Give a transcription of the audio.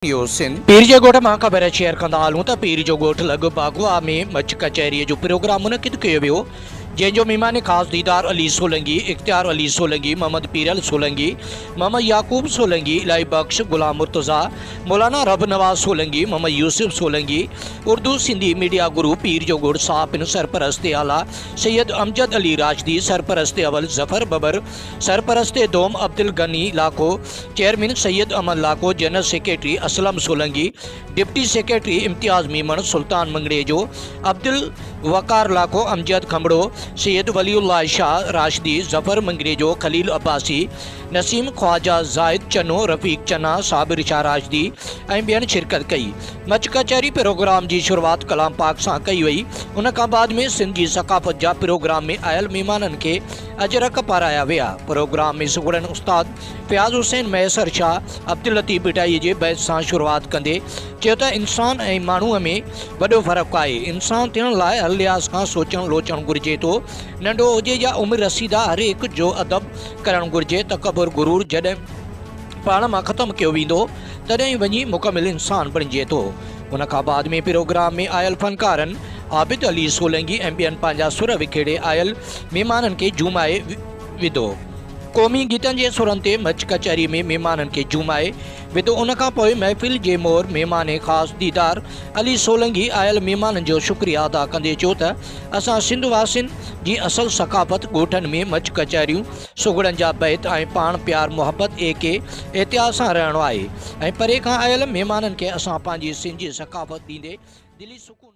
पीर जे ॻोठ मां ख़बर शेयर कंदा हलूं त पीर जो ॻोठ लॻ बागवा में मच कचहरीअ जो प्रोग्राम मुनक़िद कयो वियो, जंहिंजो महिमान ख़ासि दीदार अली सोलंगी, इख्तियार अली सोलंगी, मोहम्मद पीरल सोलंगी, मोहम्मद याकूब सोलंगी, इलाही बख्श, गुलाम मुर्तज़ा, मौलाना रब नवाज सोलंगी, मोहम्मद यूसुफ सोलंगी, उर्दू सिंधी मीडिया गुरु पीर जो ॻोठ साहब इन सरपरस्त आला सैयद अमजद अली राशदी, सरपरस्त अवल जफ़र बबर, सरपरस्त दोम Abdul Ghani Lako, chairman Syed Aman Lako, general secretary Aslam Solangi, deputy secretary Imtiaz Memon, Sultan Mangrejo, Abdul Waqar Lako, Amjad Khamro, Syed Waliullah Shah Rashdi, Zafar Mangrejo, Khalil Abbasi, Naseem Khwaja Zahid Chano, Rafiq Chana, Sabir Shah राशदी ऐं ॿियनि शिरकत कई। मच कचहरी प्रोग्राम की शुरुआत कलाम पाक से कई वई। उन खां बाद में सिंध की सकाफ़त जा प्रोग्राम में आयल महिमाननि के अजरक पाराया विया। प्रोग्राम में सुगड़न उस्ताद फयाज़ हुसैन मैसर शाह अब्दुल लतीफ़ बिटाई के बैत से शुरुआत कंदे चयो त इंसान ऐं माण्हूअ में वॾो फ़र्क़ु आहे। इंसान थियण लाइ हर लिहाज़ खां सोचणु लोचणु घुरिजे थो, नंढो हुजे या उमिरि रसीदा, हर हिक जो अदब करणु घुरिजे। तकबुर गुरूर जॾहिं पाण मां ख़त्म कयो वेंदो तॾहिं वञी मुकमिल इंसान बणिजे थो। उन खां बाद में प्रोग्राम में आयल फनकारनि आबिद अली सोलंगी ऐं ॿियनि पंहिंजा सुर विखेड़े आयल महिमाननि खे झूमाए विधो। क़ौमी गीतनि जे सुरनि ते मच कचहरी में महिमाननि खे झूमाए विधो। उन खां पोइ महफ़िल जे मोर महिमान ख़ासि दीदार अली सोलंगी आयल महिमाननि जो शुक्रिया अदा कंदे चयो त असां सिंध वासियुनि जी असल सकाफ़त ॻोठनि में मच कचहरियूं, सुगड़नि जा बैत ऐं पाण प्यार मुहबत एके एहतियात सां रहणो आहे ऐं परे खां आयल महिमाननि खे असां पंहिंजी सिंध जी सकाफ़त ॾींदे दिली सुकून